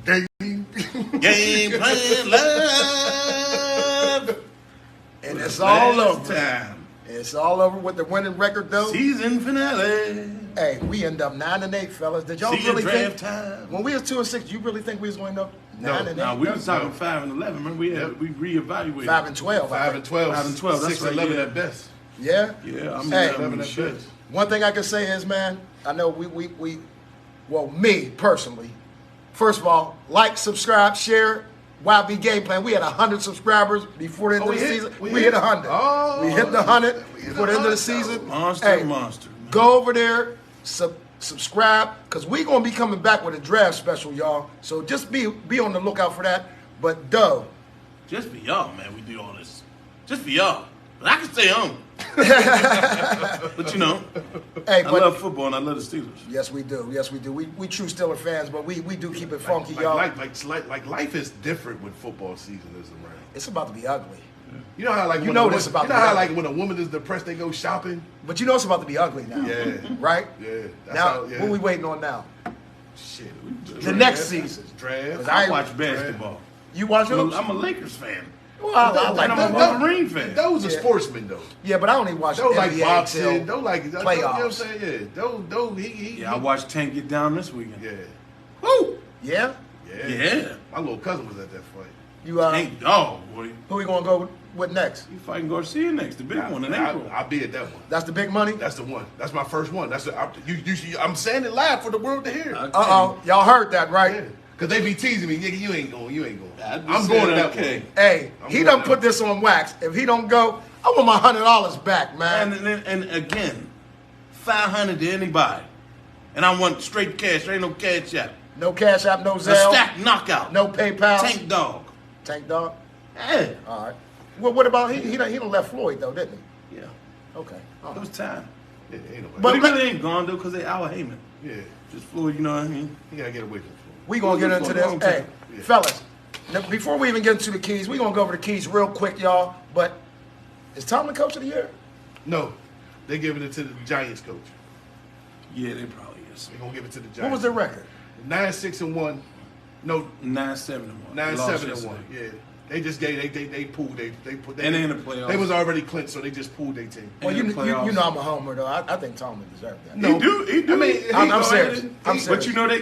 Game Plan Love. And it's all over. Time. It's all over with the winning record, though. Season finale. Hey, we end up 9-8, fellas. Did y'all Season really think? time. When we was 2-6, you really think we was going to end up 9-8? No, we was talking 5-11. Remember, we reevaluated. 5-12. 5-12. 5-12. That's 6-11 right, at best. Yeah. Yeah, I'm Hey. 11 at best. One thing I can say is, man, I know well, me personally. First of all, like, subscribe, share. YB Game Plan. We had 100 subscribers before the end of the season. We hit 100. Oh, we hit the 100 before the end of the season. Monster. Go over there, subscribe, because we're going to be coming back with a draft special, y'all. So just be on the lookout for that. But Doe. Just for y'all, man, we do all this. Just for y'all. But I can stay home. But you know, Hey, I love football and I love the Steelers. Yes, we do. Yes, we do. We true Steeler fans, but we do keep it funky, y'all. Like life is different when football season is around. It's about to be ugly. You know how like when a woman is depressed they go shopping. But you know it's about to be ugly now. Yeah. Right. Yeah. Now, what we waiting on now? Shit. The next season. Draft. I watch basketball. You watch those? I'm a Lakers fan. Well, I like I'm a Wolverine fan. Those are sportsmen though. Yeah, but I only watch Those like NBA boxing. Those like playoffs. You know what I'm saying? Yeah. Those I watched Tank get down this weekend. Yeah. Woo! Yeah. Yeah. My little cousin was at that fight. You Tank dog, boy. Who we gonna go with next? You fighting Garcia next, the big one in April. I'll be at that one. That's the big money. That's the one. That's my first one. I'm saying it live for the world to hear. Y'all heard that, right? Yeah. Cause they be teasing me, nigga. You ain't going. I'm going to that one. Hey, he done put this on wax. If he don't go, I want my $100 back, man. And again, $500 to anybody, and I want straight cash. There ain't no cash app. No cash app, no A Zelle. stack knockout. No PayPal. Tank dog. Tank dog. Hey. All right. Well, what about he done left Floyd though, didn't he? Yeah. Okay. All It right. was time. Yeah, ain't nobody. But he really ain't gone though, cause they Al Heyman. Yeah. Just Floyd, you know what I mean? You gotta get away from Floyd. We gonna get into this. Hey, fellas, now, before we even get into the keys, we gonna go over the keys real quick, y'all. But is Tomlin coach of the year? No, they giving it to the Giants coach. Yeah, they probably is. They gonna give it to the Giants. What was their record? 9-6-1. No, 9-7-1. 9-7-1. Yeah. They just gave they pulled they and they in the playoffs. They was already clinched, so they just pulled their team. Well, you know I'm a homer though. I think Tomlin deserved that. No, he do. I mean, I'm serious. I'm serious. But you know they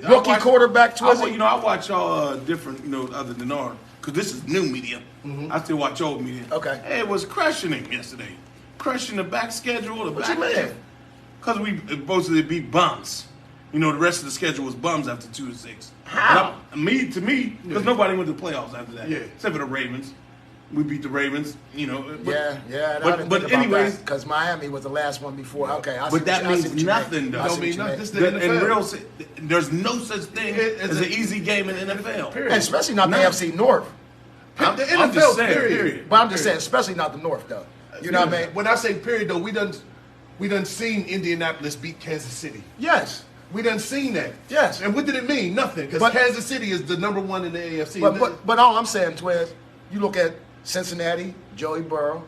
rookie quarterback Twizzy. You know I watch y'all different, other than ours, because this is new media. Mm-hmm. I still watch old media. Okay. Hey, it was crushing him yesterday, crushing the back schedule. What you mean? Because we supposed to be bums. The rest of the schedule was bums after 2-6. How? To me, because nobody went to the playoffs after that. Yeah. Except for the Ravens. We beat the Ravens, But anyways, because Miami was the last one before. Okay, but that means nothing, though. Don't mean nothing. This is the NFL. There's no such thing as an easy game in the NFL. Period. And especially not the NFC North. The I'm NFL, just saying, period. But I'm just saying, especially not the North, though. You know what I mean? When I say period, though, we done seen Indianapolis beat Kansas City. Yes. We done seen that. Yes. And what did it mean? Nothing. Because Kansas City is the number one in the AFC. But all I'm saying, Twiz, you look at Cincinnati, Joey Burrow.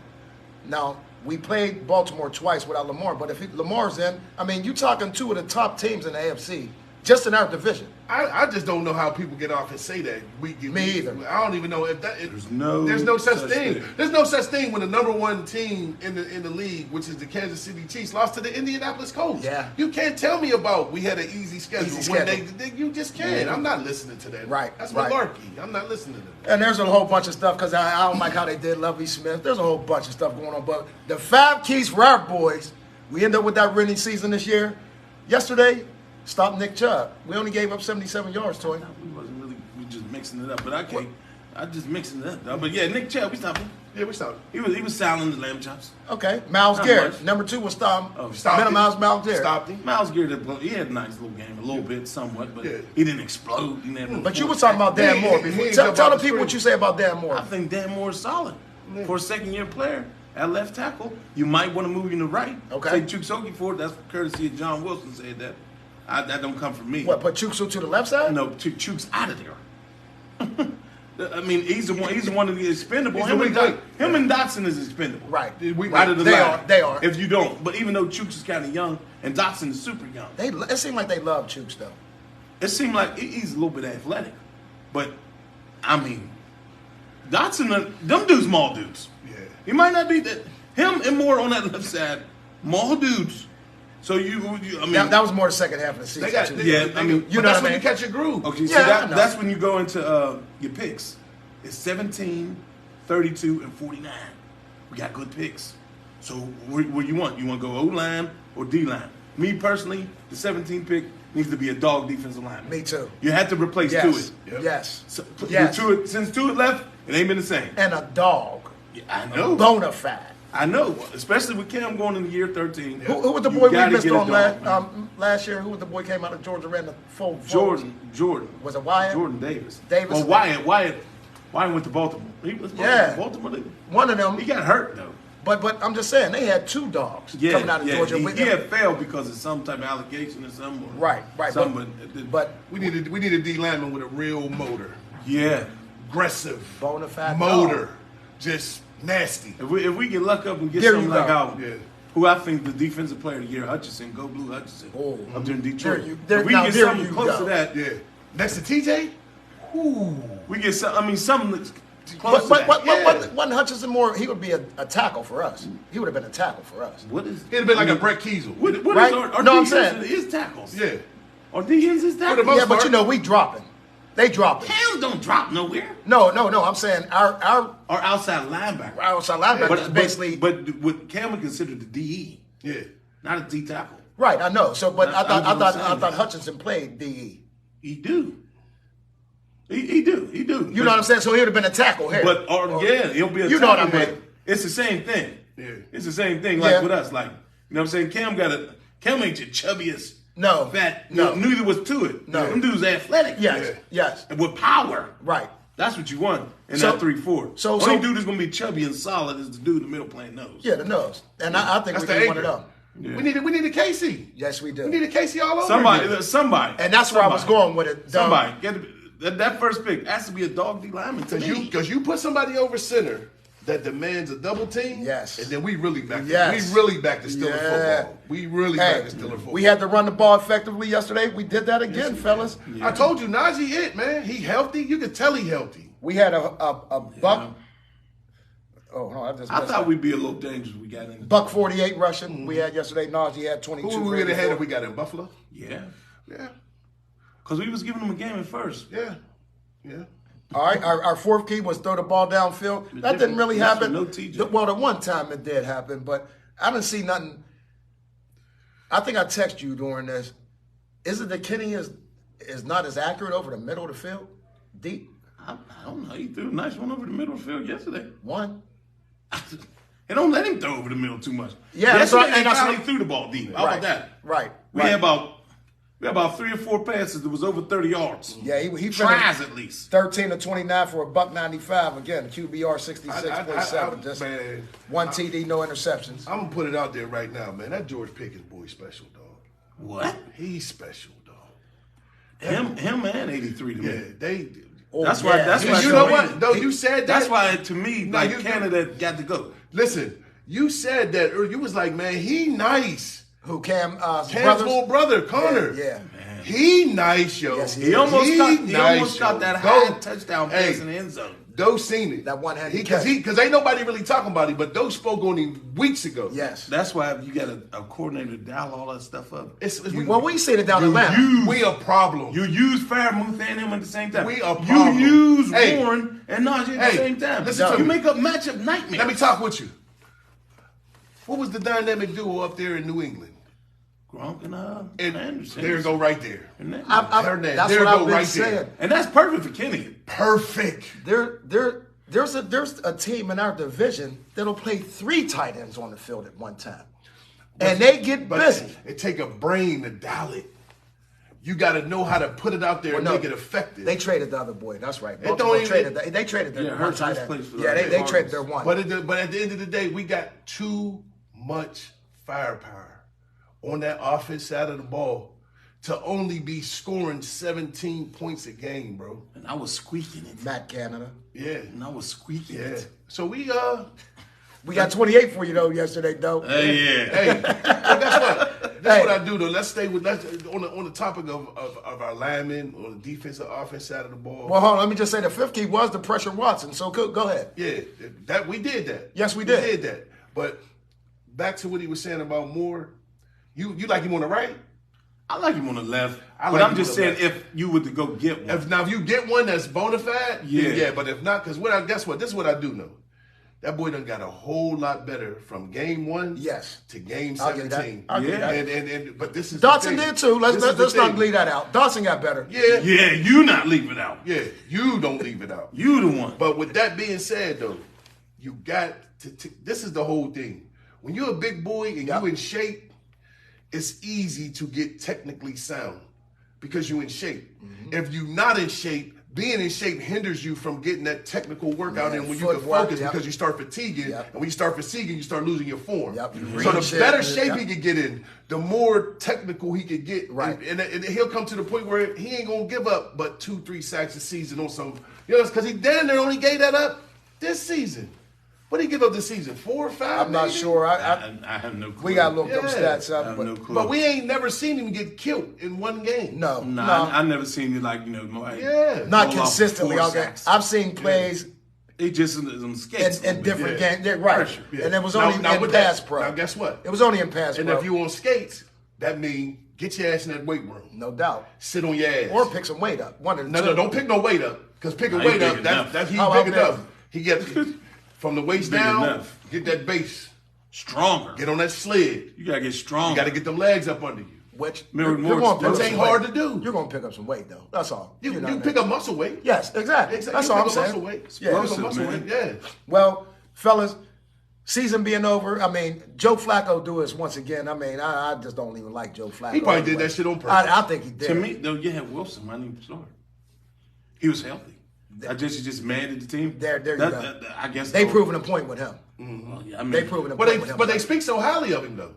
Now, we played Baltimore twice without Lamar, but if Lamar's in, I mean, you're talking two of the top teams in the AFC, just in our division. I just don't know how people get off and say that. Me either. I don't even know if that. There's no such thing. There's no such thing when the number one team in the league, which is the Kansas City Chiefs, lost to the Indianapolis Colts. Yeah. You can't tell me about we had an easy schedule. You just can't. Yeah. I'm not listening to that. Right. That's right. malarkey. I'm not listening to that. And there's a whole bunch of stuff because I don't like how they did Lovie Smith. There's a whole bunch of stuff going on. But the 5 keys for our boys, we end up with that winning season this year. Yesterday, stop Nick Chubb. We only gave up 77 yards to him. We just mixing it up. But I just mixing it up, though. But yeah, Nick Chubb, we stopped him. Yeah, we stopped. He was selling the lamb chops. Okay. Miles Not Garrett. much. Number 2 was Stopped minimize Miles Garrett. Stopped him. Miles Garrett, he had a nice little game, a little bit, somewhat, but he didn't explode. He never. But you were talking about Dan Moore before. Tell the people what you say about Dan Moore. I think Dan Moore is solid for a second-year player at left tackle. You might want to move him to right. Okay. Say Chuksoki for it. That's courtesy of John Wilson said that. That don't come from me. What, put Chuksu to the left side? No, Chuk's out of there. I mean, he's the one of the expendable. He's Him the and Dotson is expendable. Right. Out of the line. They are. If you don't. But even though Chuk's is kind of young and Dotson is super young. It seemed like they love Chukes, though. It seemed like he's a little bit athletic. But, I mean, Dotson, them dudes small dudes. Yeah. He might not be that. Him and Moore on that left side, small dudes. So I mean. That was more the second half of the season. They got, too. I mean, you know that's what I when mean? you catch your groove. Okay, Yeah, so I know. that's when you go into your picks. It's 17, 32, and 49. We got good picks. So where you want? You want to go O-line or D-line? Me personally, the 17 pick needs to be a dog defensive lineman. Me too. You had to replace Yes. Tuitt. Yep. Yes. So, Yes. since Tuitt left, it ain't been the same. And a dog. Yeah, I know. Bona fide. I know. Especially with Cam going into year 13. Who was the You boy we gotta missed get a on dog, last year? Who was the boy came out of Georgia, ran the full? Jordan. Was it Wyatt? Jordan Davis. Davis. Well, Wyatt went to Baltimore. He was Baltimore. One of them. He got hurt though. But I'm just saying, they had two dogs coming out of Georgia. He had failed because of some type of allegation or something. Right. But We need a D lineman with a real motor. Yeah. Aggressive. bona fide Motor. dog. Just nasty. If we get luck up and get There something you like go. our, Yeah. who I think the defensive player of the year, Hutchinson, go Blue Hutchinson, Oh. up there in Detroit. There If we now get there something you close go. to that, Yeah. Next to TJ? Ooh. we get something that's close But to that. wasn't Hutchinson more? He would be a tackle for us. He would have been a tackle for us. What is? It'd have been like a Brett Kiesel. What Right? is our No, I'm defense saying- is tackles. Yeah. Our DNs is For the tackles. most Yeah, but part. you know we dropping. They dropping. Cam don't drop nowhere. No. I'm saying our Our outside linebacker. outside linebacker is basically But what Cam would consider the DE, Yeah. not a D tackle. right. I know. So, but I That's what I'm thought saying. Hutchinson played DE. He do. He do. You know what I'm saying? So he would have been a tackle here. But he'll be a You know what I tackle, mean. but it's the same thing. Yeah. It's the same thing like Yeah. with us. Like, you know what I'm saying? Cam ain't your chubbiest No. fat. No. Neither was Tuitt. No. Them dudes athletic. Yes. And with power. Right. That's what you want in So- that 3-4. so- Only so- dude that's gonna be chubby and solid is the dude in the middle playing nose. Yeah, the nose. And I think That's we the need one of anchor. them. Yeah. We need a Casey. Yes, we do. We need a Casey all over again. Somebody. And that's where I was going with it. Somebody. That first pick has to be a dog D lineman to me. Because you put somebody over center that demands a double team. Yes. And then we really back. Yes. We really back to stealing Yeah. football. We really Hey, back to stealing football. we had to run the ball effectively yesterday. We did that again, fellas. I told you, Najee it, man. He healthy. You can tell he healthy. We had a buck. Oh, no, I thought we'd be a little dangerous. We got in. buck 48 rushing. We had yesterday. Najee had 22. Who we would have had if we got in Buffalo? Yeah. Yeah. Because we was giving them a game at first. Yeah. Yeah. All right, our fourth key was throw the ball downfield. That didn't really Yes, happen. no TJ. Well, the one time it did happen, but I didn't see nothing. I think I texted you during this. Is it that Kenny is not as accurate over the middle of the field? Deep? I don't know. He threw a nice one over the middle of the field yesterday. One? They don't let him throw over the middle too much. Yeah, that's yesterday right, and they that's finally right. threw the ball deep. How Right, about that? right, We right. had about 3 or 4 passes that was over 30 yards. Yeah, he Tries finished at least. 13 to 29 for a buck 95. Again, QBR 66.7. I- Just man, one TD, no interceptions. I'm gonna put it out there right now, man. That George Pickens boy special, dog. What? He's special, dog. Him and 83 to me. Yeah, they. That's yeah. why. That's You why. know to what? me- Though you said that. That's why to me, No, like you- Canada got to go. Listen, you said that. Or you was like, man, he nice. Who, Cam's Cam's brothers? little brother, Connor. Yeah. He nice, yo. Yes, he He almost nice, got yo. that Go- high touchdown pass Hey, in the end zone. Doe seen it. That one-handed Because catch. because ain't nobody really talking about it, but Doe spoke on him weeks ago. Yes. That's why you got a coordinator to dial all that stuff up. Well, we seen it down in Atlanta. We a problem. You use Fairmouth and him at the same time. We a problem. You use Hey. Warren and Najee at Hey, the same time. listen to you me. make up matchup nightmares. Let me talk with you. What was the dynamic duo up there in New England? Gronk and And Anderson. there go right there. And that- Hernandez. That's There what go I've been right saying. there. and that's perfect for Kenny. Perfect. There's a team in our division that'll play 3 tight ends on the field at one time, and they get But busy. it take a brain to dial it. You got to know how to put it out there and No, make it effective. They traded the other boy. That's right. don't Baltimore even- they traded their Yeah, one Hurts tight end. plays for Yeah, the they Cardinals. traded their one. But at the end of the day, we got too much firepower on that offense side of the ball to only be scoring 17 points a game, bro. And I was squeaking it. Matt Canada. Yeah. And I was squeaking Yeah. it. So we We got 28 for you though yesterday, though. Hey, yeah. hey, well, guess what? That's what I do though. Let's stay with on the topic of our linemen on the defensive offense side of the ball. Well, hold on. Let me just say the fifth key was the pressure Watson. So go ahead. Yeah, that we did that. Yes, we did. We did that. But back to what he was saying about Moore. You like him on the right? I like him on the left. I But like I'm him just on the saying, if you were to go get one. If you get one that's bona fide, Yeah. yeah. But if not, because guess what? This is what I do know. That boy done got a whole lot better from game 1 to game 17. I'll give that. And but this is Dotson the thing. did too. Let's not leave that out. Dotson got better. Yeah. Yeah, you not leave it out. Yeah, you don't leave it out. You the one. But with that being said, though, you got to. This is the whole thing. When you're a big boy and you in shape, it's easy to get technically sound because you're in shape. Mm-hmm. If you're not in shape, being in shape hinders you from getting that technical workout in when you can focus because you start fatiguing. And when you start fatiguing, you start losing your form. So the better shape he could get in, the more technical he could get. Right. And he'll come to the point where he ain't going to give up but 2-3 sacks a season on some. You know, because he damn near only gave that up this season. What did he give up this season? 4 or 5? I'm not sure. I have no clue. We got to look them stats up. I have no clue. But we ain't never seen him get killed in one game. No. I never seen it like, not consistently. I've seen plays. It just on skates. In different games. Right. Pressure, And it was only in pass pro. Now, guess what? It was only in pass pro. And if you on skates, that means get your ass in that weight room. No doubt. Sit on your ass. Or pick some weight up. One of the two. No, don't pick no weight up. Because picking weight up, that's he's big enough. He gets from the waist down, get that base. Stronger. Get on that sled. You got to get stronger. You got to get them legs up under you. Which that ain't hard to do. You're going to pick up some weight, though. That's all. You pick up muscle weight. Yes, exactly. That's all I'm saying. Muscle weight. Yeah. Well, fellas, season being over, I mean, Joe Flacco do this once again. I mean, I just don't even like Joe Flacco. He probably did that shit on purpose. I think he did. To me, though, Wilson, my name started. He was healthy. He's just mad at the team. There you go. I guess they proving a point with him. Mm-hmm. They proving a point with him. But they speak so highly of him though.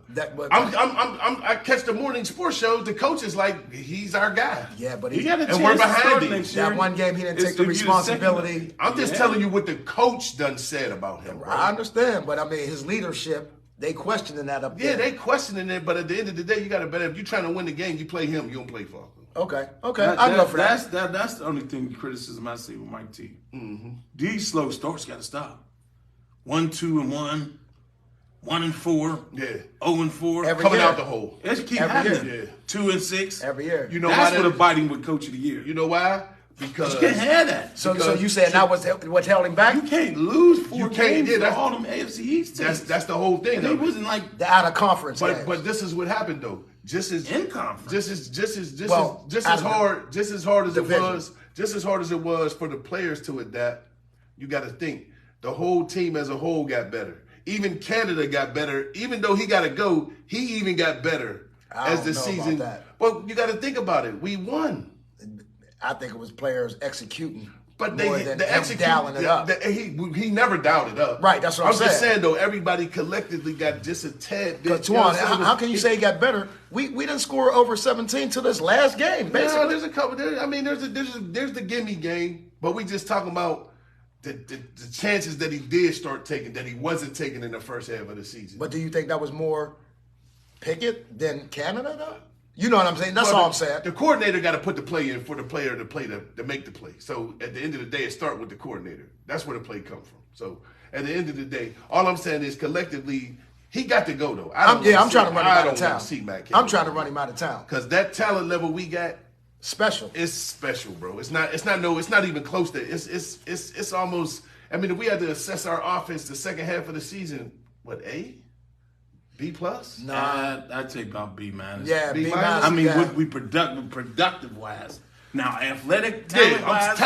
I catch the morning sports shows. The coach is like, he's our guy. Yeah, but he got a chance and we're behind him. That one game he didn't take the responsibility. I'm just telling you what the coach done said about him. Bro. I understand, but I mean his leadership. They questioning that up there. Yeah, they questioning it. But at the end of the day, you got to bet if you're trying to win the game, you play him. You don't play Falco. Okay. I go for that. That's the only criticism I see with Mike T. Mm-hmm. These slow starts got to stop. 1-2-1, 1-4, 0-4, coming out the hole. Let's keep happening. Yeah. 2-6 every year. You know that's what a biting with coach of the year. You know why? Because you can't have that. So you saying that was what held him back? You can't lose 4 games for all them AFC East teams. That's the whole thing. It wasn't like the out of conference. But this is what happened though. Just as in conference. Just as hard as it was for the players to adapt. You got to think the whole team as a whole got better. Even Canada got better. Even though he got to go, he even got better as the season. Well, you got to think about it. We won. I think it was players executing. But the dialing it up. He never dialed it up. Right, that's what I'm saying. I'm just saying though, everybody collectively got just a tad bit. But how can you say he got better? We didn't score over 17 to this last game. Basically, no, there's a couple. There's the gimme game, but we just talking about the chances that he did start taking that he wasn't taking in the first half of the season. But do you think that was more Pickett than Canada though? You know what I'm saying? That's all I'm saying. The coordinator got to put the play in for the player to play to make the play. So at the end of the day, it starts with the coordinator. That's where the play comes from. So at the end of the day, all I'm saying is collectively, he got to go though. I'm trying to run him out of town. I'm trying to run him out of town because that talent level we got special. It's special, bro. It's not even close to. It's almost. I mean, if we had to assess our offense the second half of the season, what A? B+? Nah, I'd take about B-. Yeah, B-. I mean, would we productive wise? Now, athletic talent wise,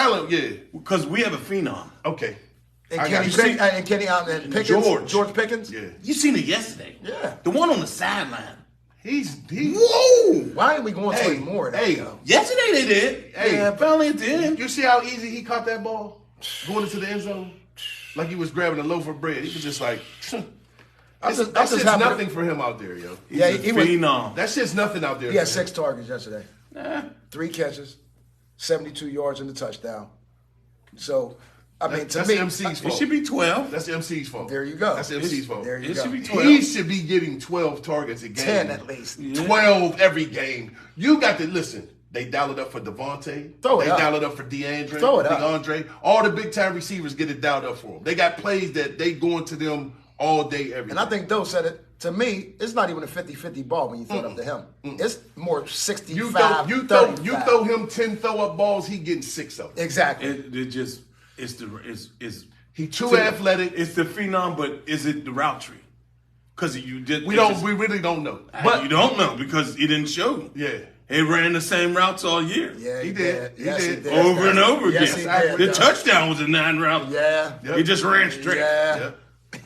because we have a phenom. Okay. And Pickens, George Pickens. Yeah, you seen it yesterday. Yeah, the one on the sideline. He's whoa! Why ain't we going to more? Yesterday they did. Finally it did. You see how easy he caught that ball going into the end zone, like he was grabbing a loaf of bread. He was just like. That's just nothing for him out there, yo. He was. That shit's nothing out there. He had 6 targets yesterday. 3 catches, 72 yards and a touchdown. So, I mean, to that's me, the MC's fault. It should be 12. That's the MC's fault. There you go. That's the MC's fault. There you It go. should be 12. He should be getting 12 targets a game. 10 at least. Yeah. 12 every game. You got to listen. They dial it up for Devontae. Throw it They up. dial it up for DeAndre. Throw it up. DeAndre. All the big time receivers get it dialed up for them. They got plays that they going to them all day, every And I day. think Doe said it. To me, it's not even a 50-50 ball when you throw it up to him. It's more 65, you 35. throw him 10 throw-up balls, he getting 6 of them. Exactly. It's He too athletic. It's the phenom, but is it the route tree? Because you did. We really don't know. But you don't know because he didn't show. Yeah. He ran the same routes all year. Yeah, He did. He Yes, did. Over and over again. Yes, he did. The touchdown was a 9 route. Yeah. Yep. He just ran straight. Yeah.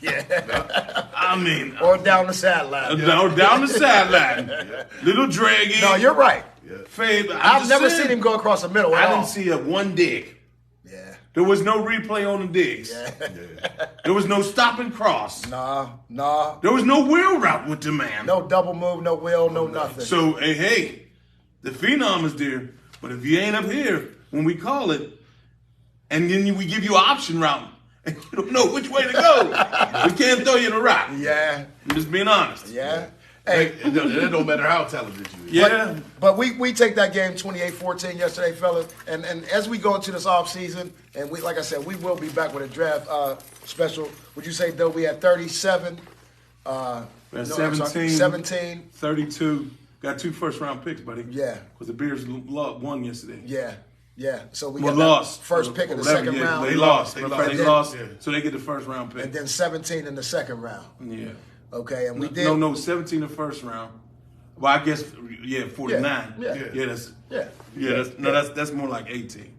Yeah. I mean, Or down the sideline. down the sideline. Little draggy. No, you're right. Fade. I've never seen him go across the middle at I all. didn't see one dig. Yeah. There was no replay on the digs. There was no stop and cross. Nah. There was no wheel route with the man. No double move, no wheel, no nothing. So, hey, the phenom is there, but if you ain't up here when we call it, and then we give you an option route, and you don't know which way to go, we can't throw you the rock. Yeah. I'm just being honest. Yeah. Hey, It don't matter how talented you is. Yeah. but we take that game 28-14 yesterday, fellas. And as we go into this offseason, and we, like I said, we will be back with a draft special. Would you say, though, we had 37? We had I'm sorry, 17. 17. 32. Got 2 first-round picks, buddy. Yeah. Because the Bears won yesterday. Yeah. So we Well, got that lost. first pick in the 11, second yeah, round. They lost. They They lost. lost. Yeah. So they get the first-round pick. And then 17 in the second round. Yeah. Okay, and we did. No, 17 the first round. Well, I guess 49. Yeah. That's more like 18.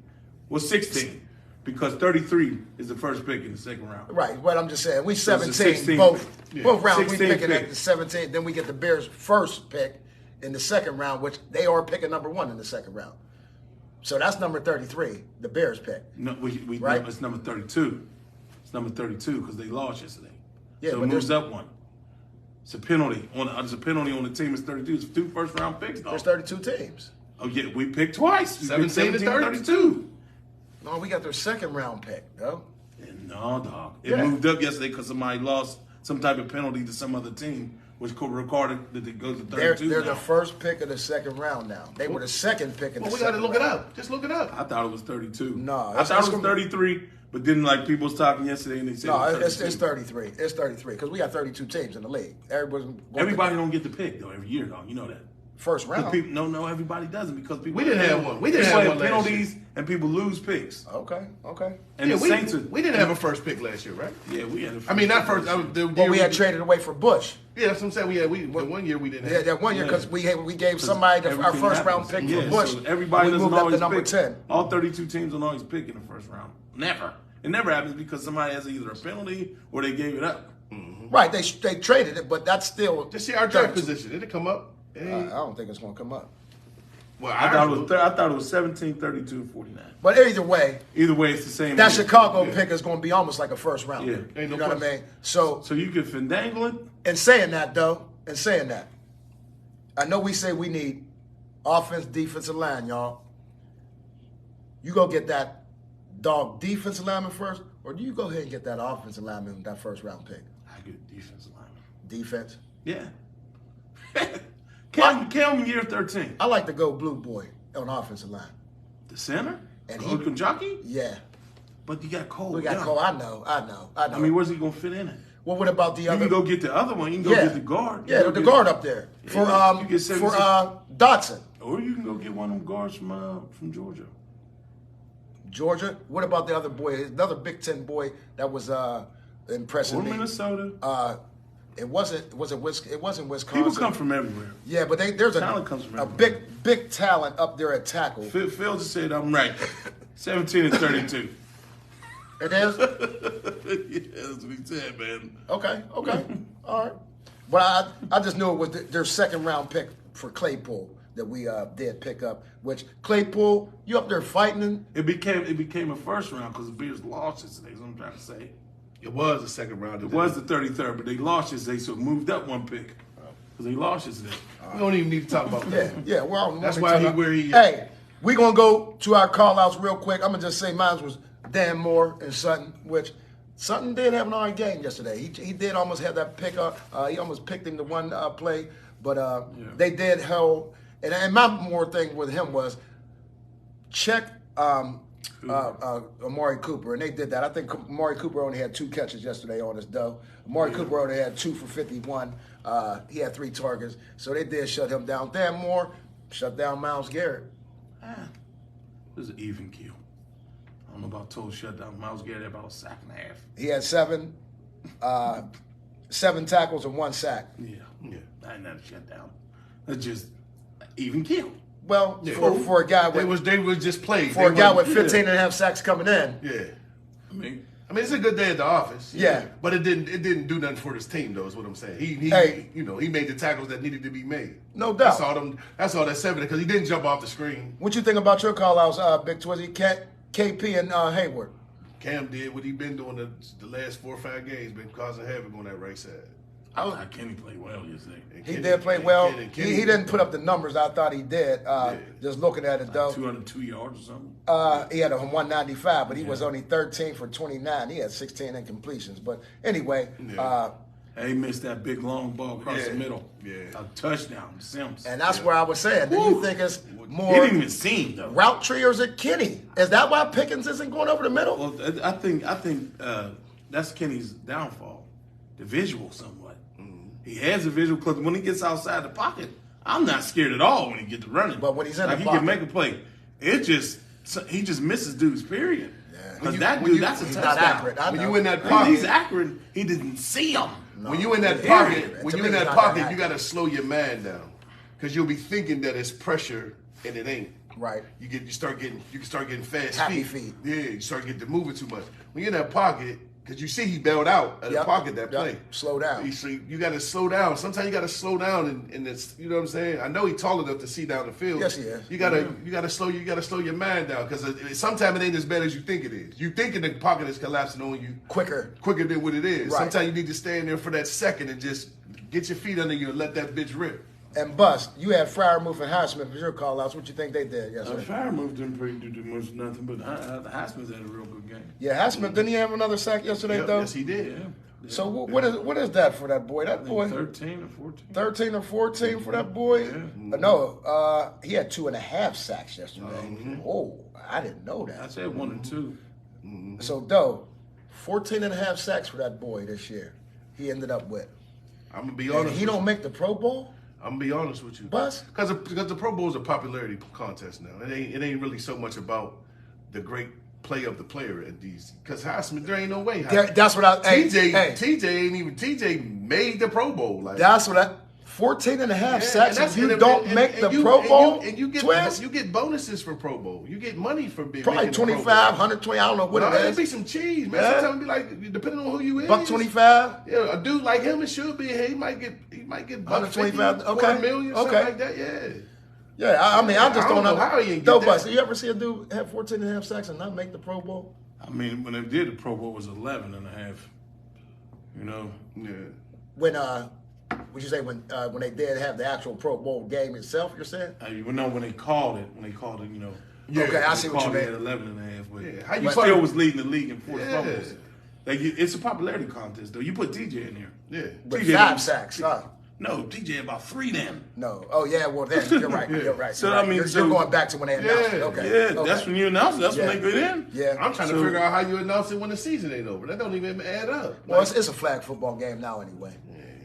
Well, 16 because 33 is the first pick in the second round. Right, but I'm just saying, we So it's a 17, 16 both pick. rounds we 16 picking pick. at the 17, then we get the Bears' first pick in the second round, which they are picking number 1 in the second round. So that's number 33, the Bears pick. No, we Right. it's number 32. It's number 32 because they lost yesterday. Yeah, so it but moves there's- up one. It's a penalty. There's a penalty on the team. It's 32. It's 2 first-round picks, though. There's 32 teams. Oh, yeah, we picked twice. We picked 17 to 32. No, we got their second round pick, though. No, dog. It Yeah. moved up yesterday because somebody lost some type of penalty to some other team, which recorded that it goes to 32 They're now. the first pick of the second round now. They were the second pick in Well, the we got to second look it round. up. Just look it up. I thought it was 32. No, I thought it's it was gonna be- 33, but then like people was talking yesterday and they said No, it was it's 32. 33. It's 33 because we got 32 teams in the league. Everybody don't get the pick though every year, though. You know that. first 'Cause round. people, no, everybody doesn't because people. We didn't have one. We didn't people have have one last penalties and people lose picks. Okay. And Yeah, the Saints. we didn't have a first pick last year, right? Yeah, we had. I mean, not first. The Well, year we had traded away for Bush. Yeah, that's what I'm saying. The one year we didn't have. Yeah, that one year Yeah. because we gave somebody our Everything first round happens. pick Yeah, for Bush. so everybody we doesn't moved up always to number pick. 10. All 32 teams don't always pick in the first round. Never. It never happens because somebody has either a penalty or they gave it up. Right, they traded it, but that's still. Just see our draft position. It'll come up. I don't think it's going to come up. Well, I thought it was 17, 32, 49. But either way, Either way, it's the same. that year. Chicago Yeah. pick is going to be almost like a first round. Yeah. You Ain't no know what I question. mean? So, So you could finagle it. in saying that, though, I know we say we need offense, defensive line, y'all. You go get that dog defensive lineman first, or do you go ahead and get that offensive lineman with that first round pick? I get defensive lineman. Defense. Yeah. Count year 13. I like to go blue boy on offensive line. The center? And And Okunjaki? Yeah. But you got Cole. We got Young. Cole. I know. I mean, where's he going to fit in it? Well, what about the You other? can go get the other one. You can go get the guard. You Yeah, go the get- guard up there Yeah, for you get 76. Dotson. Or you can go get one of them guards from Georgia. Georgia. What about the other boy? Another Big Ten boy that was impressing Or me. Minnesota. It wasn't Wisconsin. People come from everywhere. Yeah, but there's Talent comes from a everywhere. big talent up there at tackle. Phil just said I'm right. 17 and 32. It is? Yeah, that's what he said, man. Okay. All right. But I just knew it was their second round pick for Claypool that we did pick up. Which Claypool, you up there fighting? It became a first round because the Bears lost yesterday. Is what I'm trying to say. It was the second round. It was the 33rd, but they lost yesterday, so it moved up one pick because they lost yesterday. We don't even need to talk about that. Yeah. Well, That's why where he is. Hey, we gonna go to our call outs real quick. I'm gonna just say mine was Damar and Sutton, which Sutton did have an all right game yesterday. He did almost have that pickup. He almost picked him to one play, but they did hold. And my more thing with him was check Amari Cooper, and they did that. I think Amari Cooper only had 2 catches yesterday on his Doe. Amari Cooper only had 2 for 51. He had 3 targets, so they did shut him down. Damar shut down Myles Garrett. It was an even kill. I don't know about total shutdown. Myles Garrett had about a sack and a half. He had 7 tackles and 1 sack. Yeah. I ain't not a shutdown. That's just an even kill. Well, for a guy with they was just played. For a guy with 15 and a half sacks coming in. Yeah. I mean, it's a good day at the office. Yeah. But it didn't do nothing for his team though, is what I'm saying. He made the tackles that needed to be made. No doubt. That's all that's 7 because he didn't jump off the screen. What you think about your call-outs, Big Twizzy, KP and Hayward? Cam did what he been doing the last 4 or 5 games, been causing havoc on that right side. I thought Kenny played well yesterday. He did play well. He didn't put up the numbers I thought he did. Just looking at it, though. 202 yards or something? He had a 195, but he was only 13 for 29. He had 16 incompletions. But anyway. He missed that big long ball across the middle. Yeah. A touchdown, Sims. And that's where I was saying. Do you think it's more He didn't even see him, though. route tree or is it Kenny? Is that why Pickens isn't going over the middle? Well, I think that's Kenny's downfall. The visual somewhat. He has a visual because when he gets outside the pocket, I'm not scared at all when he gets to running. But when he's in the he pocket, can make a play. He just misses dudes, period. Because that's a he's touchdown. not accurate. I When know. you in that pocket, He's accurate. He didn't see him. when you in that pocket, you got to slow your mind down because you'll be thinking that it's pressure and it ain't. Right. You can start getting fast Happy feet. feet. Yeah, you start getting to moving too much. When you're in that pocket, because you see he bailed out of the pocket that play. Slow down. So you got to slow down. Sometimes you got to slow down, and it's, you know what I'm saying. I know he's tall enough to see down the field. Yes, he is. You got to slow your mind down because sometimes it ain't as bad as you think it is. You thinking the pocket is collapsing on you Quicker than what it is. Right. Sometimes you need to stay in there for that second and just get your feet under you and let that bitch rip. And Bust, you had Friermuth and Highsmith as your call-outs. What you think they did yesterday? Friermuth didn't do much nothing, but Highsmith had a real good game. Yeah, Highsmith, didn't he have another sack yesterday, Yep, though? yes, he did. Yeah. So what is that for that boy? That boy, 13 or 14. 13 or 14 for that boy? Yeah. No, he had 2.5 sacks yesterday. Oh, I didn't know I that. said 1 and 2. So, Doe, 14.5 sacks for that boy this year. He ended up with. I'm gonna be And honest. he don't make the Pro Bowl? I'm gonna be honest with you, Bus? because the Pro Bowl is a popularity contest now. It ain't really so much about the great play of the player at these. Because Highsmith, there ain't no way. That's what I. TJ made the Pro Bowl. Like That's what I. 14.5 sacks. and If you don't make the Pro Bowl, and you get Twiz, you get bonuses for Pro Bowl. You get money for being probably making the Pro 25, Bowl. 120. I don't know what No, it it'd be is. some cheese, man. Yeah. Sometimes it be like, depending on who you is. $125. Yeah, a dude like him, it should be. He might get $125, $125, okay. $250,000, something Okay. like that. Yeah. Yeah, I mean, I just I don't don't know. know how he ain't Doe get Bus, that. you ever see a dude have 14.5 sacks and not make the Pro Bowl? I mean, when they did the Pro Bowl, it was 11 and a half. You know? Yeah. When would you say when they did have the actual Pro Bowl game itself? You're saying? When they called it, you know. Yeah, okay, I see what you Called it at mean. 11 and a half, but Yeah, how you he find- still was leading the league in forced Yeah. fumbles. Like, it's a popularity contest, though. You put TJ in there. Yeah. With TJ 5 sacks, huh? No, TJ had about 3 then. No. Oh yeah. Well, then you're right. You're right. So, you're right. I mean, you're so- going back to when they announced it. Okay. Yeah, Okay. that's when you announce it. That's when Yeah. they get in. Yeah. I'm trying to So- figure out how you announce it when the season ain't over. That don't even add up. Well, it's a flag football game now anyway.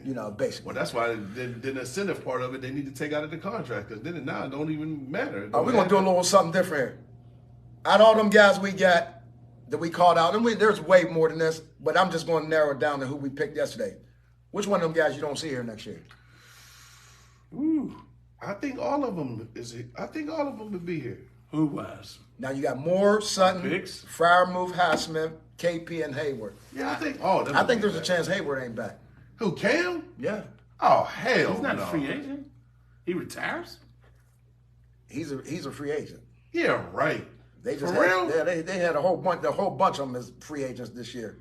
You know, basically. Well, that's why the incentive part of it they need to take out of the contract because then it now don't even matter. We're going to do a little something different here. Out of all them guys we got that we called out, and there's way more than this, but I'm just going to narrow it down to who we picked yesterday. Which one of them guys you don't see here next year? Ooh, I think all of them would be here. Who was? Now you got Moore, Sutton, Picks? Friermuth, Highsmith, KP, and Hayward. Yeah, I think all of them. I would think be there's a back. chance Hayward ain't back. Who, Cam? Yeah. Oh, hell He's not no. a free agent. He retires. He's a free agent. Yeah, right. They just For had, real? Yeah, they had a whole bunch of them as free agents this year.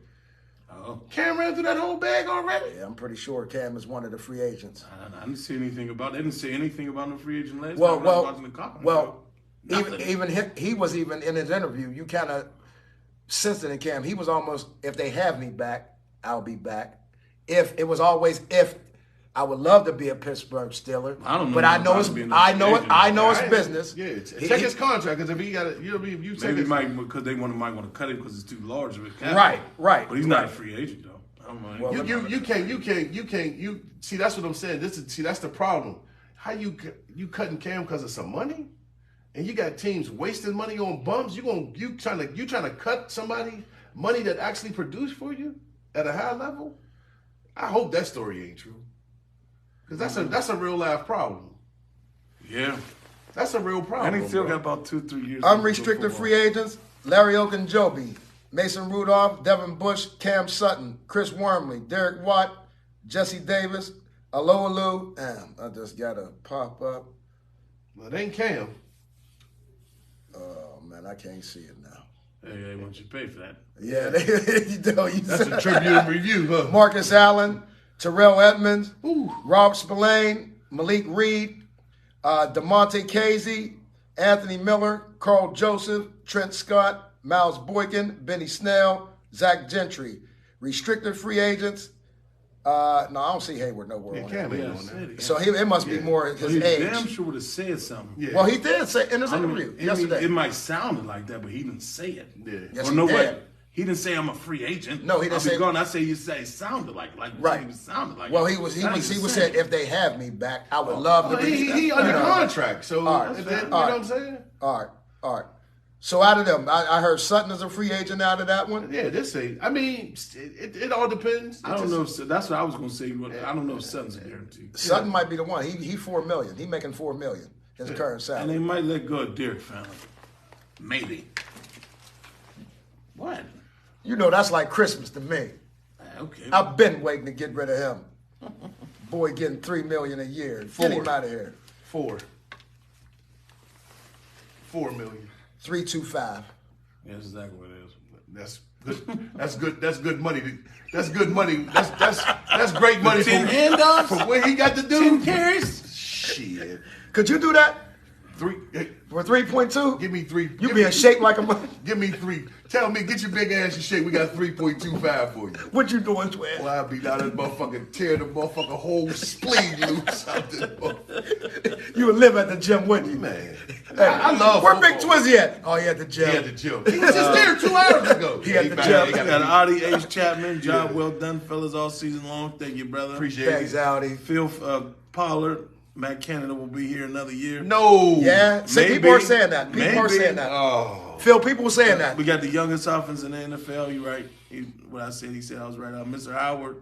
Oh, Cam ran through that whole bag already? Yeah, I'm pretty sure Cam is one of the free agents. I didn't see anything about. They didn't say anything about the free agent last Well, time. I was watching the conference. well, Nothing. even he was even in his interview. You kind of Simpson and Cam, he was almost, if they have me back, I'll be back. If it was always if. I would love to be a Pittsburgh Steeler, I don't know, but I know it's business. Yeah, check his contract because if he got it, you know, if you take Maybe it, might because they might want to cut him because it's too large of a cap. Right. But he's not a free agent though. I don't know. Well, you can't. See, that's what I'm saying. That's the problem. How you cutting Cam because of some money, and you got teams wasting money on bums. You trying to cut somebody money that actually produced for you at a high level. I hope that story ain't true. Because that's a real life problem. Yeah. That's a real problem. And he still got about 2-3 years. Unrestricted free agents, Larry Ogunjobi, Mason Rudolph, Devin Bush, Cam Sutton, Chris Wormley, Derek Watt, Jesse Davis, Aloalu. I just got to pop up. Well, it ain't Cam. Oh, man, I can't see it now. Hey, why don't you pay for that? Yeah, That's a Tribune review, huh? Marcus Allen, Terrell Edmonds, Ooh. Rob Spillane, Malik Reed, DeMonte Casey, Anthony Miller, Carl Joseph, Trent Scott, Miles Boykin, Benny Snell, Zach Gentry. Restricted free agents. No, I don't see Hayward nowhere on Cam that. ain't on that. So it must be more his He age. damn sure would have said something. Yeah. Well, he did say in his I mean, interview yesterday. it might sound like that, but he didn't say it. Yeah. Yes, or he no did. way. He didn't say I'm a free agent. No, he didn't I'll say- be gone. I say you say it sounded like Right. It sounded like. Well, it. he was Not even said saying. if they have me back, I would love to Well, be. he under contract, so All right. you know All what right. I'm saying? All right. So out of them, I heard Sutton is a free agent out of that one. Yeah, this ain't. I mean, it all depends. I don't know. If, that's what I was going to say. I don't know if Sutton's a guarantee. Sutton might be the one. He $4 million. He making $4 million his current And salary. they might let go of Derek Fallon. Maybe. What? You know that's like Christmas to me. Okay. I've been waiting to get rid of him. Boy, getting $3 million a year. Get him out of here. 4 million. 325. That's exactly what it is. That's good. That's good. That's good money. That's good money. That's great money for 10 handoffs? for what he got to do. 10 carries? Shit. Could you do that 3. for 3.2? Give me 3. You be in shape like a mother. Give me 3. Tell me, get your big ass in shape. We got 3.25 for you. What you doing, Twin? Well, I'll be down that motherfucking tear the motherfucking whole spleen loose out this motherfucker. You would live at the gym, wouldn't you? Man, Hey, I love Where football. Big Twizzy at? Oh, he at the gym. He at the gym. He was just there 2 hours ago. He at the back. gym. He We got got to Audie H. Chapman. Job well done, fellas, all season long. Thank you, brother. appreciate Thanks, it. Audi. Phil Pollard, Matt Canada will be here another year. No. Yeah, see, people are saying that. People are Maybe. saying that. Oh. Phil, people were saying that. We got the youngest offense in the NFL. You're right. What I said, he said I was right. Mr. Howard,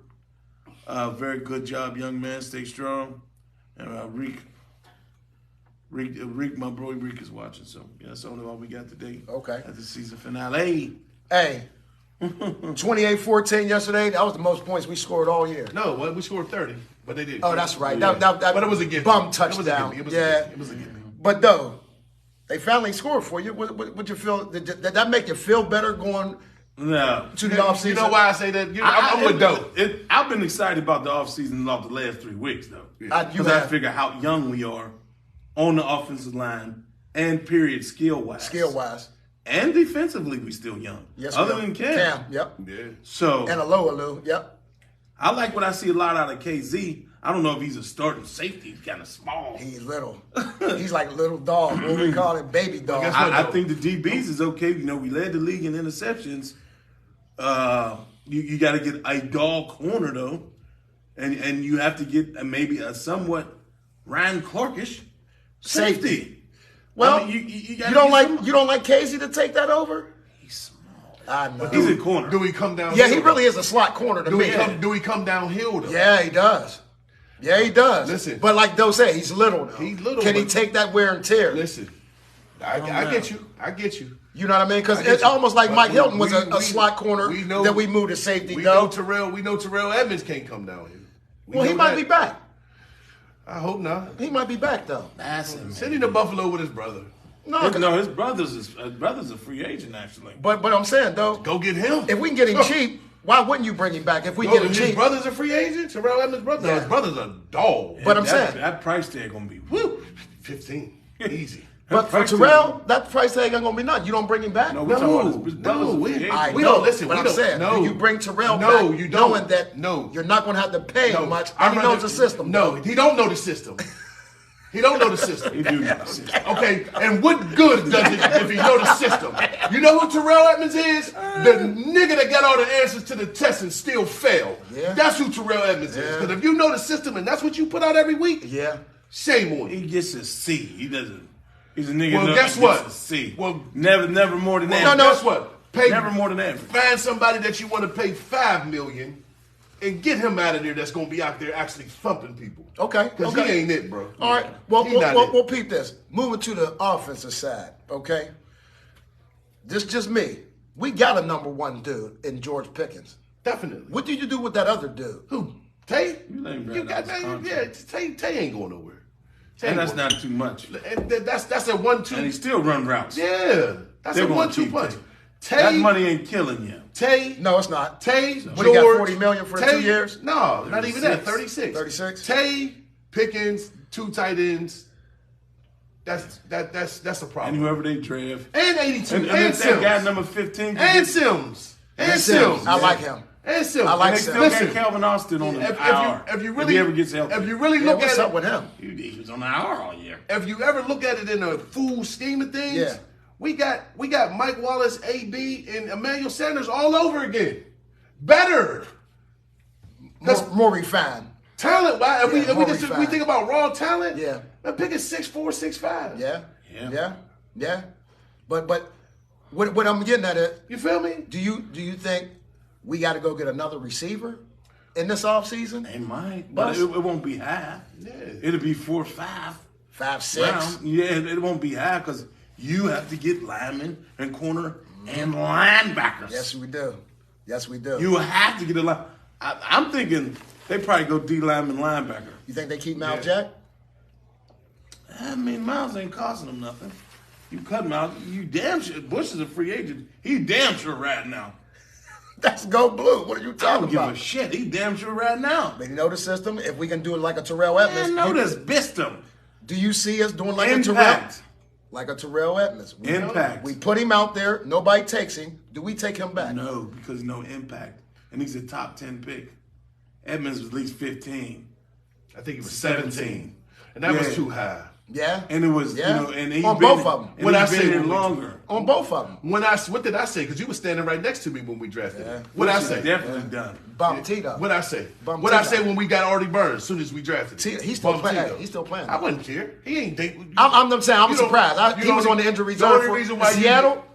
very good job, young man. Stay strong. And Reek, my bro, Reek is watching. So yeah, that's all we got today. Okay. At the season finale. Hey, 28-14 yesterday. That was the most points we scored all year. No, well, we scored 30, but they did. Oh, that's right. Yeah. That But it was a gift. bum It was a touchdown. gimme. It was Yeah. It was a gimme. But though, they finally scored for you. What you feel? Did that make you feel better going No. to the offseason? You know why I say that? I'm with Doe. I've been excited about the offseason off the last 3 weeks, though. You Because I have figure how young we are on the offensive line and period skill-wise. skill-wise. And defensively, we still young. Yes, Other we are. than Cam. Yep. Yeah. So And Aloalu. Yep. I like what I see a lot out of KZ. I don't know if he's a starting safety. He's kind of small. He's little. He's like a little dog. What we call him, baby dog. guess what? I think the DBs is okay. You know, we led the league in interceptions. You got to get a dog corner though, and you have to get maybe a somewhat Ryan Clarkish safety. Well, I mean, you gotta you don't get like some- you don't like Casey to take that over? He's small. I know. He's a corner. Do we come down? Yeah, he really is a slot corner to Do me. we come downhill though? Yeah, he does. Yeah, he does. Listen. But like Doe said, he's little though. He's little, Can he but- take that wear and tear? Listen, I get you. I get you. You know what I mean? Because I get it's you. almost like But Mike Hilton was we- a slot corner we know- that we moved to safety. We Doe. know Terrell Evans can't come down here. Well, he know might that. be back. I hope not. He might be back though. That's him. Send him to Buffalo with his brother. No, His brother's a free agent actually. but I'm saying though, Go get him. if we can get him Sure. cheap, why wouldn't you bring him back? If we Oh, get him his cheap, brother's a free agent. Terrell Evans' brother. Yeah. No, his brother's a dog. But I'm that, saying- that price tag gonna be Woo, 15, easy. But for Terrell, that price tag ain't gonna be nothing. You don't bring him back. No, we don't listen. But I'm saying, do you bring Terrell back, you don't. knowing that you're not gonna have to pay him much, and he knows the system? No, he don't know the system. He don't know the system. He do know the system. Okay, and what good does it if he know the system? You know who Terrell Edmonds is? The nigga that got all the answers to the test and still failed. Yeah. That's who Terrell Edmonds is. Because if you know the system and that's what you put out every week, shame on you. He gets a C. He doesn't. He's a nigga. Well, guess what? A C. Well, never more than that. No, guess what? Never more than that. Find somebody that you want to pay $5 million and get him out of there. That's gonna be out there actually thumping people. Okay, because he ain't it, bro. All right. We'll peep this. Moving to the offensive side. Okay. This just me. We got a number one dude in George Pickens. Definitely. What did you do with that other dude? Who? Tay? You got Tay ain't going nowhere. And that's not too much. And that's a 1-2. And he still run routes. Yeah, that's a 1-2 punch. That money ain't killing you. Tay, no, it's not. Tay, George, what, he got $40 million for 2 years? No, not even that. 36. Tay, Pickens, 2 tight ends. That's a problem. And whoever they draft. And 82. And Sims. That guy number 15. And Sims. And Sims. I like him. And Sims. I like Sims. They still got Calvin Austin on the hour. If you really, if he ever gets healthy. If you really look at what's it, up with him? He was on the hour all year. If you ever look at it in a full scheme of things, we got Mike Wallace, AB, and Emmanuel Sanders all over again. Better. More refined. Talent, why? If we think about raw talent, man, pick is 6'4", 6'5". Yeah. But what I'm getting at it. You feel me? Do you think we got to go get another receiver in this offseason? They might, but it won't be high. Yeah. It'll be 4 or 5. 5, 6. Yeah, it won't be high because you have to get linemen and corner and linebackers. Yes, we do. You have to get a line. I'm thinking they probably go D lineman linebacker. You think they keep Miles Jack? I mean, Miles ain't costing them nothing. You cut him out. You damn sure. Bush is a free agent. He damn sure right now. That's go blue. What are you talking about? I don't give a shit. He damn sure right now. But you know the system? If we can do it like a Terrell Edmonds. Man, know this system. Do you see us doing like Impact. a Terrell? Like a Terrell Edmonds. Impact. We put him out there. Nobody takes him. Do we take him back? No, because no impact. And he's a top 10 pick. Edmonds was at least 15. I think he was 17. And that was too high. Yeah. And it was, and he's on both of them. And when I say here longer. On both of them. What did I say? Because you were standing right next to me when we drafted him. What I say? Definitely done. Bum Tito. What I say? What I say when we got Artie Burns as soon as we drafted him? He's still playing. He's still playing. I wouldn't care. He ain't dating. I'm saying I'm surprised. He was on the injury reserve for Seattle.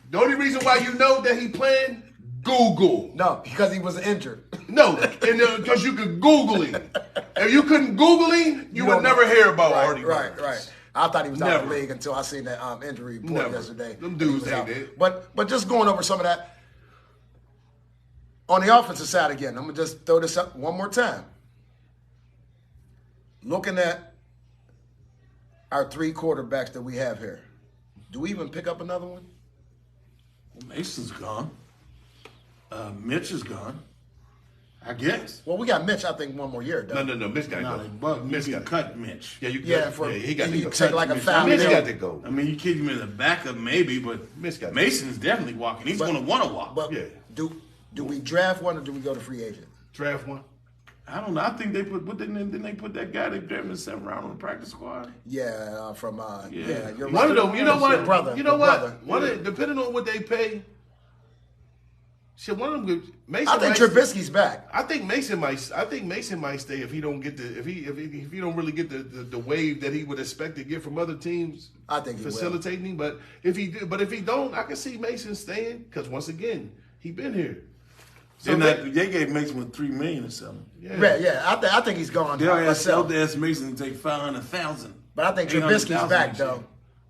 The only reason why you know that he playing, Google. No, because he was injured. No, because you could Google him. If you couldn't Google him, you would never hear about Artie Burns. Right. I thought he was out of the league until I seen that injury report yesterday. Them dudes ain't it. But just going over some of that. On the offensive side again, I'm going to just throw this up one more time. Looking at our 3 quarterbacks that we have here, do we even pick up another one? Mason's gone. Mitch is gone. I guess. Well, we got Mitch, I think, one more year. No. Mitch got to go. Mitch got cut Mitch. Yeah, he got to go. Take like a $5 Mitch million. got to go. I mean, you keep him in the backup maybe, but Mason's definitely walking. He's going to want to walk. But do we draft one or do we go to free agent? Draft one. I don't know. I think they put. Didn't they put that guy they drafted in the 7th round on the practice squad? Yeah, from you're one of them. You know what? Brother. You know what? Depending on what they pay. Shit, one of them. Mason. I think Trubisky's back. I think Mason might stay if he don't get if he don't really get the wave that he would expect to get from other teams. I think he facilitating him. But if he don't, I can see Mason staying because once again he been here. So they gave Mason with $3 million or something. Yeah. I think he's gone. They'll ask Mason to take $500,000. But I think Trubisky's back though.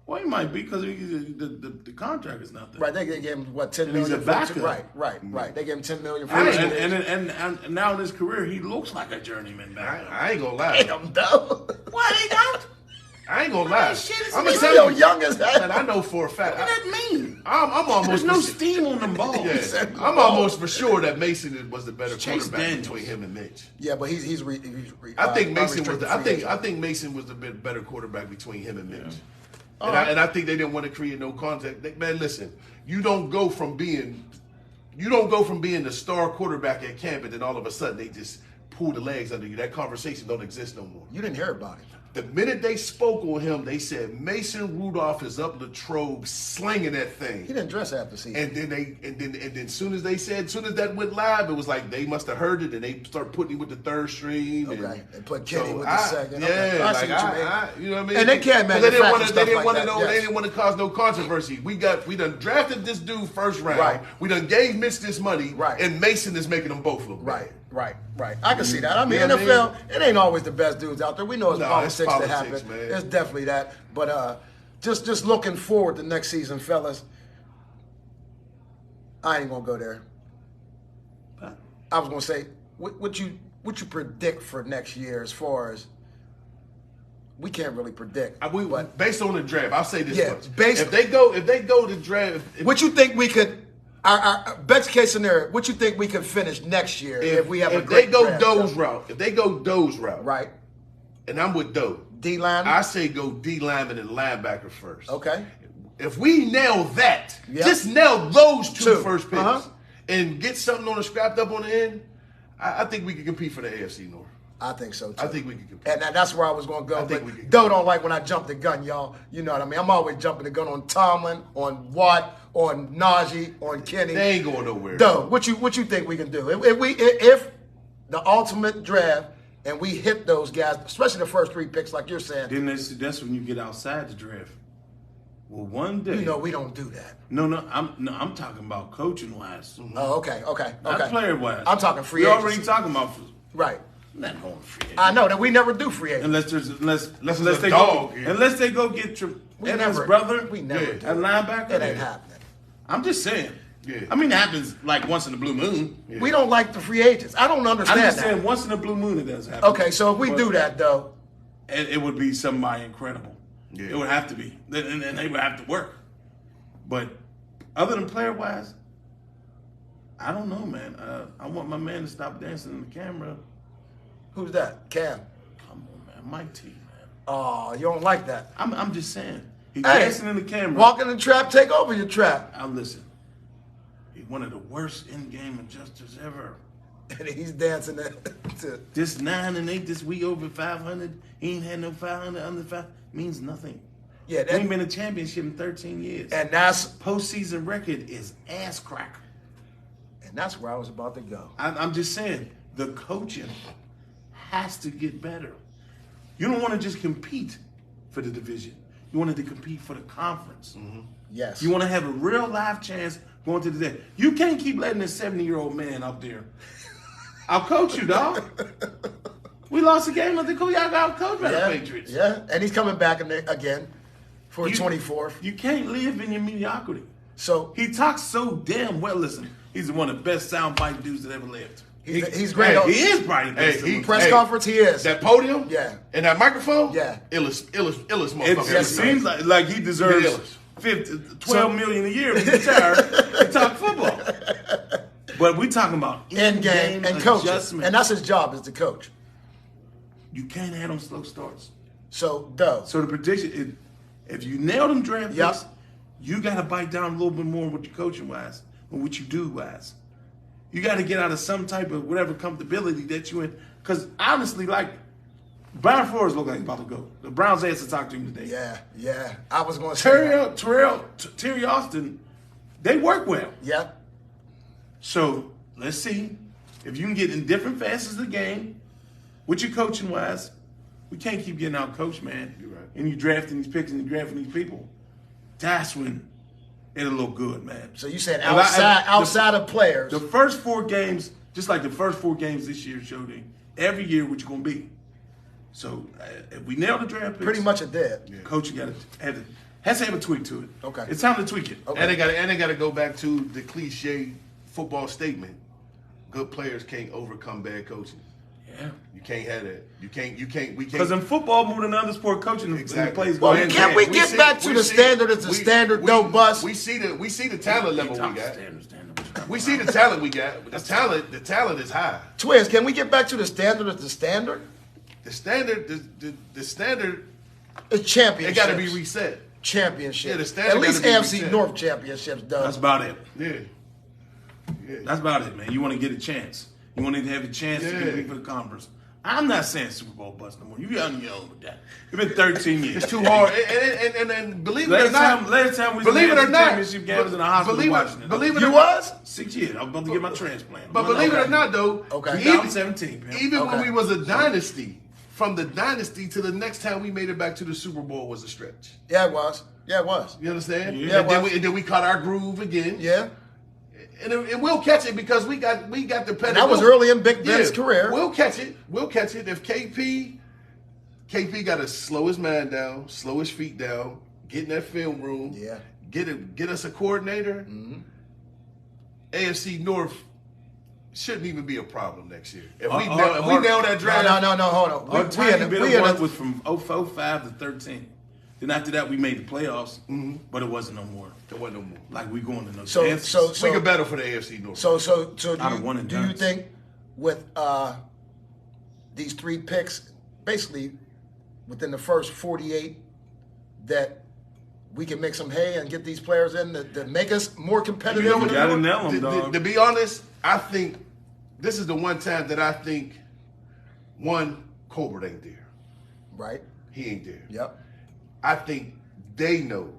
Well, he might be because the contract is not there. Right, they gave him $10 million. He's a backup. Right. They gave him $10 million for and now in his career he looks like a journeyman backup. I ain't gonna lie. Damn, though. What he don't? I ain't gonna lie. I'm gonna tell you, young as that. And I know for a fact. What does that mean? I'm almost. There's no steam on them balls. Yeah. I'm almost for sure that Mason was the better quarterback between him and Mitch. Yeah, but he's I think Mason was. I think Mason was the better quarterback between him and Mitch. And I think they didn't want to create no contact. Man, listen, you don't go from being the star quarterback at camp and then all of a sudden they just pull the legs under you. That conversation don't exist no more. You didn't hear about it. The minute they spoke on him, they said Mason Rudolph is up Latrobe slinging that thing. He didn't dress after season. And then soon as that went live, it was like they must have heard it and they start putting him with the third string. Okay, and put Kenny with the second. Yeah, okay. I see what you mean. You know what I mean? And they can't manufacture They didn't want to stuff like that. They didn't want to cause no controversy. We done drafted this dude first round. Right. We done gave Mitch this money. Right. And Mason is making them both look bad. Right. I can see that. I mean, You know what I NFL, it ain't always the best dudes out there. We know it's No, politics it's that politics, happen. man. It's definitely that. But just looking forward to next season, fellas. I ain't gonna go there. I was gonna say, what you predict for next year as far as we can't really predict. But Based on the draft, I'll say this much. based- If they go to draft, what you think we could? Our best case scenario. What you think we could finish next year if we have a great draft? If they go Doe's route, Right. and I'm with Doe, D line. I say go D lineman and linebacker first. Okay. If we nail that, Yep. just nail those two first picks, Uh-huh. and get something on the scrapped up on the end, I think we can compete for the AFC North. I think so too. I think we can compete. And that's where I was going to go. I think But we can Doe don't like when I jump the gun, y'all. You know what I mean? I'm always jumping the gun on Tomlin, on Watt, on Najee, on Kenny. They ain't going nowhere. Doe, what you think we can do? If the ultimate draft and we hit those guys, especially the first three picks, like you're saying, Then that's when you get outside the draft. Well, one day. you know we don't do that. No, I'm talking about coaching wise. Oh, okay. Not player wise. I'm talking free We're agency. already talking about Right. not going free agent. I know that we never do free agents. Unless a dog, yeah. unless they go get We Evans' never- brother. we never at do. linebacker. It ain't happening. I'm just saying. Yeah. I mean, it happens like once in a blue moon. Yeah. We don't like the free agents. I don't I'm understand just that. saying once in a blue moon it does happen. Okay, so if we do that, though, it would be somebody incredible. Yeah. It would have to be. And they would have to work. But other than player wise, I don't know, man. I want my man to stop dancing in the camera. who's that? Cam. Come on, man. Mike T, man. Oh, you don't like that. I'm just saying. He's Hey, dancing in the camera. Walk in the trap, take over your trap. Now listen. He's one of the worst in-game adjusters ever. And he's dancing to This 9-8 this week over 500. He ain't had no 500 under 5. Means nothing. yeah, He ain't that, been a championship in 13 years. and that's Postseason record is ass crack. where I was about to go. I'm just saying, the coaching has to get better. You don't want to just compete for the division. You wanted to compete for the conference. Yes. You want to have a real life chance going to the day. You can't keep letting this 70-year-old man up there. I'll coach you, dog. We lost a game of the coach. Y'all got coached by the Patriots. Yeah, and he's coming back again for You- 24th. You can't live in your mediocrity. So He talks so damn well. Listen, he's one of the best soundbite dudes that ever lived. he's great. hey, on He is probably the best. Hey, press conference, he is. That podium, Yeah. and that microphone, Yeah. illest motherfucker. It ever seems made. like he deserves Yes. 12 million a year to retire to talk football. But we talking about End game and coaching. adjustment. And that's his job is to coach. You can't have them slow starts. So, Doe. So the prediction, if you nail them draft Yep. picks, you got to bite down a little bit more with your coaching wise and what you do wise. You got to get out of some type of whatever comfortability that you in. Because honestly, like, Brian Flores look like he's about to go. The Browns asked to talk to him today. Yeah. I was going to say that. Terry Austin, they work well. Yeah. So let's see if you can get in different facets of the game with your coaching wise. We can't keep getting out coached, man. You're right. And you drafting these picks and you drafting these people. That's when it'll look good, man. So you said And outside of players. The first 4 games, just like the first 4 games this year showed you, every year what you're gonna be. So if we nail the draft picks, pretty much a dead. coaching has to have a tweak to it. Okay. It's time to tweak it. Okay. And they got to go back to the cliche football statement: good players can't overcome bad coaching. Yeah. You can't have that. We can't. Because in football, more than other sport, coaching Exactly. the plays Well, go hand in can't hand. we get back to the standard? It's the standard Doe Bus. We see the talent level we got. Standard. We see the talent we got. The talent is high. Twiz, can we get back to the standard? It's the standard. The standard It's championship. it got to be reset. championship. Yeah, the standard At least gotta be AFC Big North championships, though. That's about it. Yeah. That's about it, man. You want to get a chance. You want to have a chance to compete for the conference. I'm not saying Super Bowl bust no more. You young with that. It's been 13 years. It's too hard. And believe it or not, last time we believe it or not, championship game was in the hospital watching it. Believe it You or was? 6 years. I was about to get my transplant. But believe it or not, though, Okay. 2017, man. even when we was a dynasty, from the dynasty to the next time we made it back to the Super Bowl was a stretch. Yeah, it was. Yeah, it was. You understand? Yeah. And then we caught our groove again. Yeah. And we'll catch it because we got the pedigree. And that was early in Big Ben's career. We'll catch it. If KP got to slow his mind down, slow his feet down, get in that film room. Yeah. Get us a coordinator. Mm-hmm. AFC North shouldn't even be a problem next year. If we nail that draft. No, hold on. Our tiny bit of work was from 05 to 13. Then after that, we made the playoffs, but it wasn't no more. There wasn't no more. Like we going to no So we could battle for the AFC North. So do you dones. think with these 3 picks, basically within the first 48, that we can make some hay and get these players in to make us more competitive? You gotta nail them, dog. To be honest, I think this is the one time that I think Colbert ain't there. Right. He ain't there. Yep. I think they know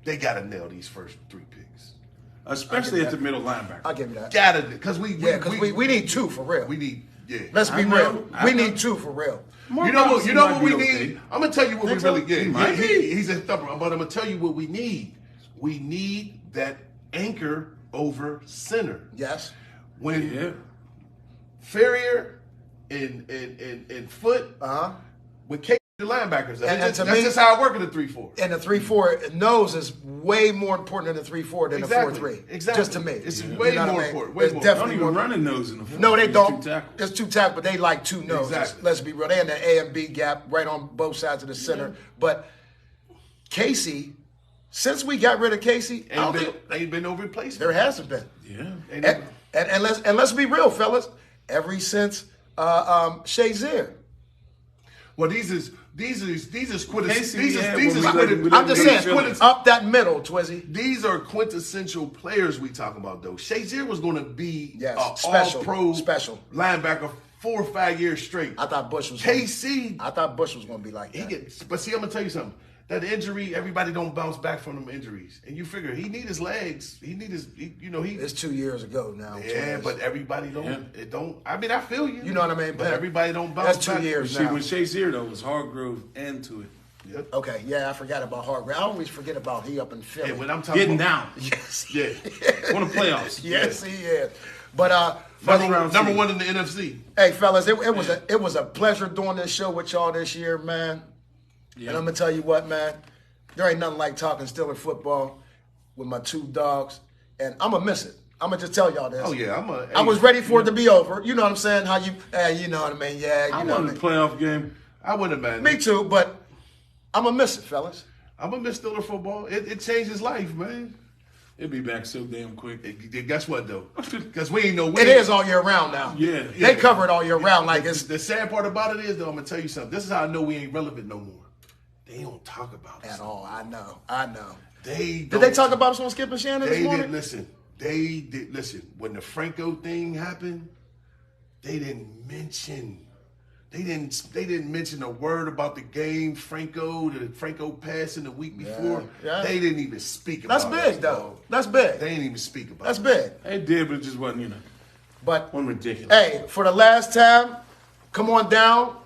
they gotta nail these first 3 picks. Especially at the middle linebacker. I'll give you that. Gotta, because we need 2 for real. we need. Yeah. Let's be I know. real. I We know. need 2 for real. You know what? You know what we might be need. okay. I'm gonna tell you what Think we really so? get. He might be. He's a thumper, but I'm gonna tell you what we need. We need that anchor over center. Yes. When Yeah. Ferrier and Foot with K the linebackers. And to That's me- just how I work in the 3-4. And the 3-4 nose is way more important than the 3-4 than the 4-3. Exactly. Just to me. It's You way know what more I mean? important. Way It's more. Don't definitely even more. run a nose in the front. No, they It's don't. 2 tackles. It's 2 tackles, but they like 2 noses. Exactly. Let's be real. They in the A and B gap right on both sides of the center. But Casey, since we got rid of Casey, I don't think Ain't been no replacement. there hasn't been. Yeah. And let's be real, fellas. Ever since Shazier. Well, these is Casey, yeah, when we I'm just saying, Phillips. up that middle, Twizzy. These are quintessential players we talking about, though. Shazier was going to be Yes, an special, all-pro special. linebacker 4 or 5 years straight. I thought Bush was KC, I thought Bush was going to be like that. but see, I'm going to tell you something. That injury, everybody don't bounce back from them injuries. And you figure, he need his legs. He need his, It's 2 years ago now. Yeah, Twiz. but everybody don't. Yeah. It don't. I mean, I feel you. You know what I mean? But everybody don't bounce That's 2 back. years See, now. when Shazier, though, was Hargrove and to it. Yep. Okay, yeah, I forgot about Hargrave. I always forget about he up in Philly. And when I'm talking Getting about, down. yes, yeah, Won the playoffs. yes, he is. But number one in the NFC. hey, fellas, it was a pleasure doing this show with y'all this year, man. Yeah. And I'm gonna tell you what, man, there ain't nothing like talking Steeler football with my 2 dogs, and I'm gonna miss it. I'm gonna just tell y'all this. Oh yeah, I was ready for it to be over. You know what I'm saying? How you know what I mean? Yeah, you I know won what I the mean. playoff game. I wouldn't have Me too, but I'm gonna miss it, fellas. I'm gonna miss Steeler football. It changed his life, man. It'll be back so damn quick. Guess what though? Because we ain't know. It is all year round now. Yeah. They cover it all year round. Like it's The sad part about it is though, I'm gonna tell you something. This is how I know we ain't relevant no more. They don't talk about us at all. I know. Did Did they talk about us on Skip and Shannon this They morning? didn't listen. They did listen. When the Franco thing happened, they didn't mention. They didn't mention a word about the game. The Franco passing the week before. yeah. They didn't even speak about That's us, big, though. dog. That's big. They didn't even speak about That's it. big. They did, but it just wasn't, But wasn't ridiculous. hey, for the last time, come on down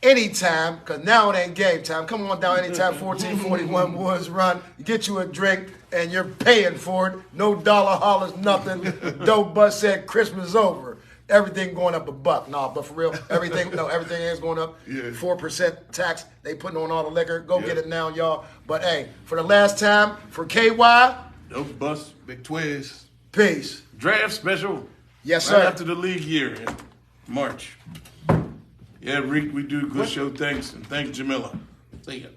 anytime, because now it ain't game time. Come on down anytime, 1441 Woods Run. Get you a drink, and you're paying for it. No dollar hollers, nothing. Doe Bus said Christmas is over. Everything going up $1. No, but for real, everything is going up. Yeah. 4% tax. They putting on all the liquor. Go get it now, y'all. But hey, for the last time, for KY, Doe Bus. Big Twiz. peace. Draft special. Yes, Right sir. after the league year in March. Yeah, Reek, we do a good show. Thanks. And thanks, Jamila. See ya.